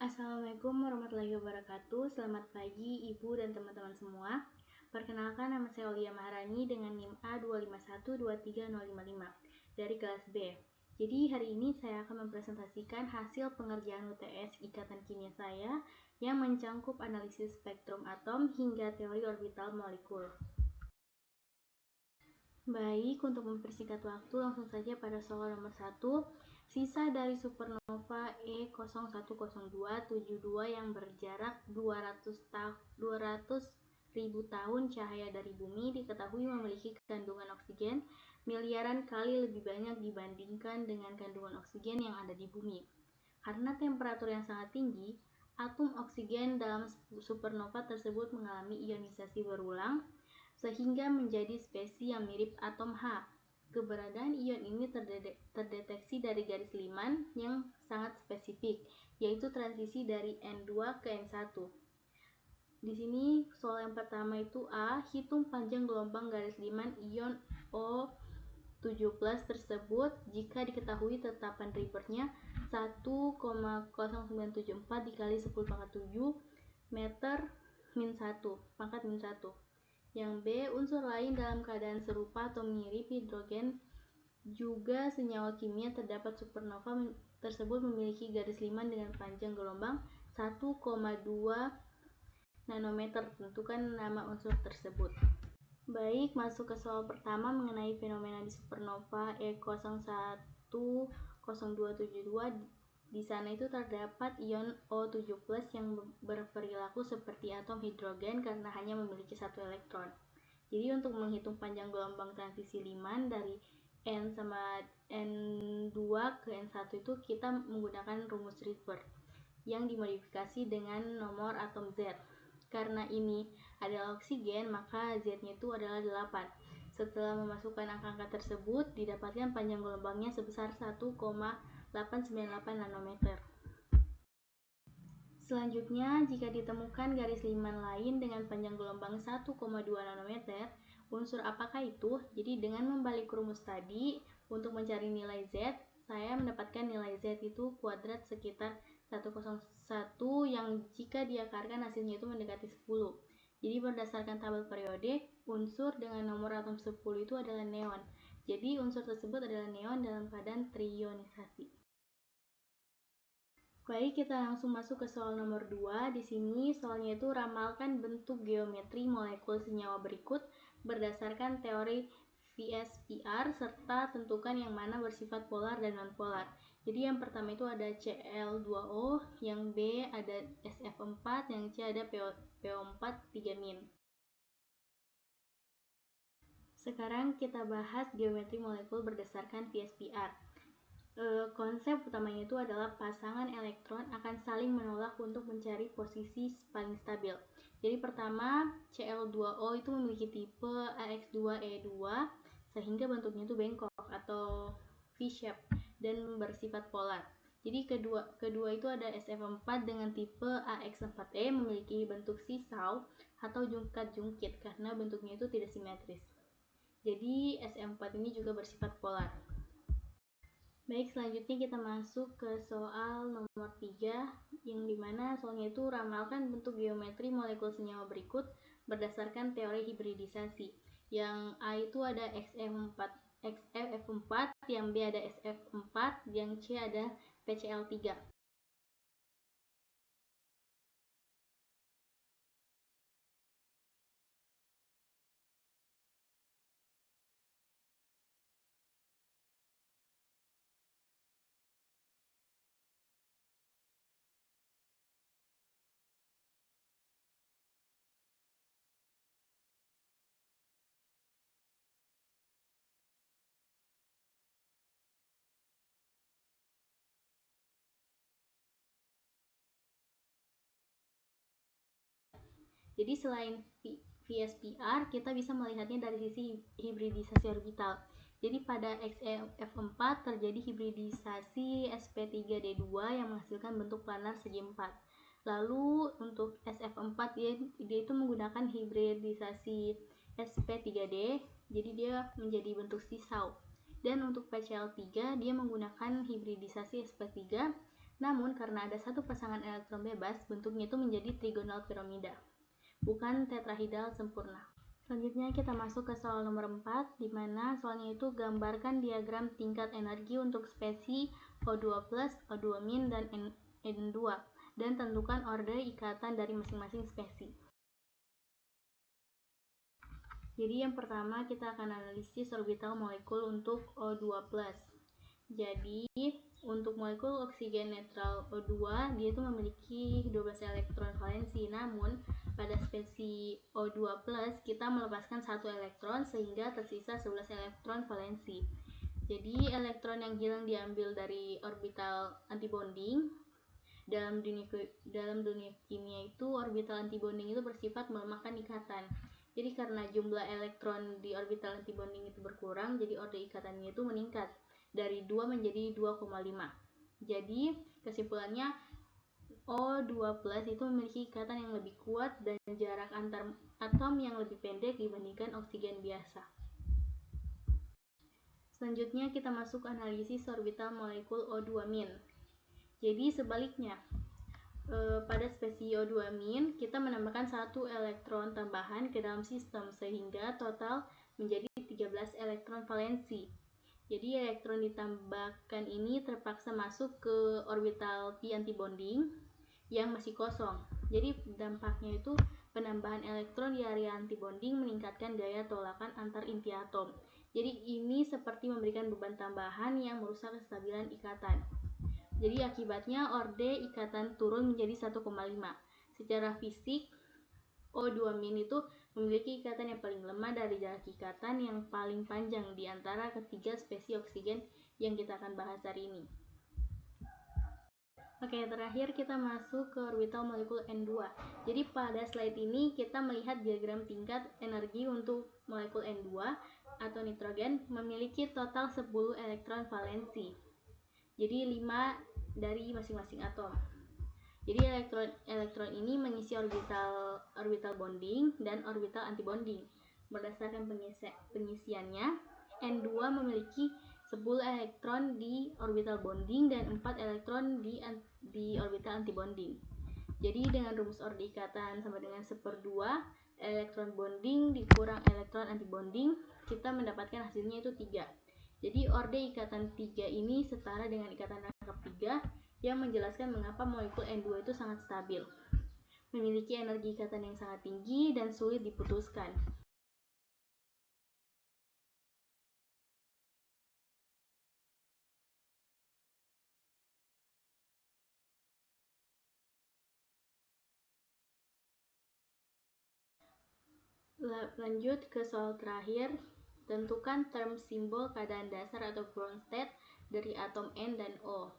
Assalamualaikum warahmatullahi wabarakatuh. Selamat pagi Ibu dan teman-teman semua. Perkenalkan, nama saya Aulia Maharani dengan NIM A251230055 dari kelas B. Jadi hari ini saya akan mempresentasikan hasil pengerjaan UTS Ikatan Kimia saya yang mencangkup analisis spektrum atom hingga teori orbital molekul. Baik, untuk mempersingkat waktu, langsung saja pada soal nomor 1. Sisa dari supernova E010272 yang berjarak 200.000 tahun cahaya dari bumi diketahui memiliki kandungan oksigen miliaran kali lebih banyak dibandingkan dengan kandungan oksigen yang ada di bumi. Karena temperatur yang sangat tinggi, atom oksigen dalam supernova tersebut mengalami ionisasi berulang sehingga menjadi spesies yang mirip atom H. Keberadaan ion ini terdeteksi dari garis liman yang sangat spesifik, yaitu transisi dari N2 ke N1. Di sini soal yang pertama itu A, hitung panjang gelombang garis liman ion O7+ tersebut jika diketahui tetapan Riebernya 1,0974 dikali 10⁻⁷ meter pangkat min 1. Yang B, unsur lain dalam keadaan serupa atau mirip hidrogen juga senyawa kimia terdapat supernova tersebut memiliki garis liman dengan panjang gelombang 1,2 nanometer. Tentukan nama unsur tersebut. Baik, masuk ke soal pertama mengenai fenomena di supernova E010272. Di sana itu terdapat ion O7+ yang berperilaku seperti atom hidrogen karena hanya memiliki satu elektron. Jadi untuk menghitung panjang gelombang transisi liman dari N sama N2 ke N1 itu kita menggunakan rumus Rieber yang dimodifikasi dengan nomor atom Z. Karena ini adalah oksigen, maka Z-nya itu adalah 8. Setelah memasukkan angka-angka tersebut, didapatkan panjang gelombangnya sebesar 1,898 nanometer. Selanjutnya, jika ditemukan garis liman lain dengan panjang gelombang 1,2 nanometer, unsur apakah itu? Jadi dengan membalik rumus tadi, untuk mencari nilai Z, saya mendapatkan nilai Z itu kuadrat sekitar 101 yang jika diakarkan hasilnya itu mendekati 10. Jadi berdasarkan tabel periode, unsur dengan nomor atom 10 itu adalah neon. Jadi unsur tersebut adalah neon dalam keadaan triionisasi. Baik, kita langsung masuk ke soal nomor 2. Di sini soalnya itu ramalkan bentuk geometri molekul senyawa berikut berdasarkan teori VSPR serta tentukan yang mana bersifat polar dan nonpolar. Jadi yang pertama itu ada Cl2O, yang B ada SF4, yang C ada PO4 3-. Sekarang kita bahas geometri molekul berdasarkan VSPR. Konsep utamanya itu adalah pasangan elektron akan saling menolak untuk mencari posisi paling stabil. Jadi pertama, Cl2O itu memiliki tipe AX2E2 sehingga bentuknya itu bengkok atau V-shape dan bersifat polar. Jadi kedua itu ada SF4 dengan tipe AX4E memiliki bentuk seesaw atau jungkat-jungkit karena bentuknya itu tidak simetris. Jadi SF4 ini juga bersifat polar. Baik, selanjutnya kita masuk ke soal nomor 3 yang dimana soalnya itu ramalkan bentuk geometri molekul senyawa berikut berdasarkan teori hibridisasi. Yang A itu ada XF4, yang B ada SF4, yang C ada PCl3. Jadi selain VSPR, kita bisa melihatnya dari sisi hibridisasi orbital. Jadi pada XF4 terjadi hibridisasi sp3d2 yang menghasilkan bentuk planar segi 4. Lalu untuk SF4 dia itu menggunakan hibridisasi sp3d, jadi dia menjadi bentuk seesaw. Dan untuk PCl3 dia menggunakan hibridisasi sp3, Namun karena ada satu pasangan elektron bebas, bentuknya itu menjadi trigonal piramida, bukan tetrahedral sempurna. Selanjutnya kita masuk ke soal nomor 4, di mana soalnya itu gambarkan diagram tingkat energi untuk spesi O2+, O2-, dan N2, dan tentukan orde ikatan dari masing-masing spesi. Jadi yang pertama kita akan analisis orbital molekul untuk O2+. Jadi untuk molekul oksigen netral O2 dia itu memiliki 12 elektron valensi, namun pada spesi O2+ kita melepaskan 1 elektron sehingga tersisa 11 elektron valensi. Jadi elektron yang hilang diambil dari orbital antibonding. Dalam dunia kimia itu orbital antibonding itu bersifat melemahkan ikatan. Jadi karena jumlah elektron di orbital antibonding itu berkurang, jadi orde ikatannya itu meningkat dari 2 menjadi 2,5. Jadi kesimpulannya O2+ itu memiliki ikatan yang lebih kuat dan jarak antar atom yang lebih pendek dibandingkan oksigen biasa. Selanjutnya kita masuk analisis orbital molekul O2-. Jadi sebaliknya, pada spesi O2- kita menambahkan 1 elektron tambahan ke dalam sistem sehingga total menjadi 13 elektron valensi. Jadi elektron ditambahkan ini terpaksa masuk ke orbital pi antibonding yang masih kosong. Jadi dampaknya itu penambahan elektron di area antibonding meningkatkan gaya tolakan antar inti atom. Jadi ini seperti memberikan beban tambahan yang merusak kestabilan ikatan. Jadi akibatnya orde ikatan turun menjadi 1,5. Secara fisik, O2- itu memiliki ikatan yang paling lemah dari jarak ikatan yang paling panjang di antara ketiga spesi oksigen yang kita akan bahas hari ini. Oke, terakhir kita masuk ke orbital molekul N2. Jadi pada slide ini kita melihat diagram tingkat energi untuk molekul N2 atau nitrogen memiliki total 10 elektron valensi. Jadi 5 dari masing-masing atom. Jadi elektron ini mengisi orbital bonding dan orbital antibonding. Berdasarkan pengisiannya, N2 memiliki 10 elektron di orbital bonding dan 4 elektron di orbital antibonding. Jadi dengan rumus orde ikatan sama dengan 1/2 elektron bonding dikurang elektron antibonding, kita mendapatkan hasilnya itu 3. Jadi orde ikatan 3 ini setara dengan ikatan rangkap 3 yang menjelaskan mengapa molekul N2 itu sangat stabil, memiliki energi ikatan yang sangat tinggi dan sulit diputuskan. Lanjut ke soal terakhir. Tentukan term simbol keadaan dasar atau ground state dari atom N dan O.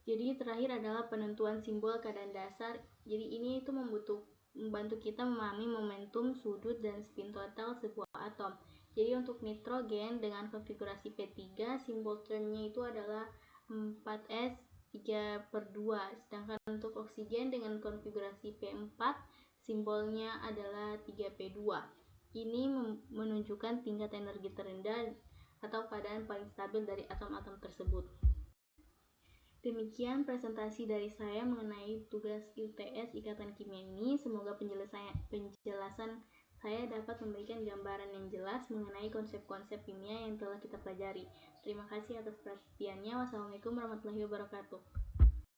Jadi terakhir adalah penentuan simbol keadaan dasar. Jadi ini itu membantu kita memahami momentum, sudut, dan spin total sebuah atom. Jadi untuk nitrogen dengan konfigurasi P3, simbol termnya itu adalah 4s 3/2. Sedangkan untuk oksigen dengan konfigurasi P4, simbolnya adalah 3p2. Ini menunjukkan tingkat energi terendah atau keadaan paling stabil dari atom-atom tersebut. Demikian presentasi dari saya mengenai tugas UTS Ikatan Kimia ini. Semoga penjelasan saya dapat memberikan gambaran yang jelas mengenai konsep-konsep kimia yang telah kita pelajari. Terima kasih atas perhatiannya. Wassalamualaikum warahmatullahi wabarakatuh.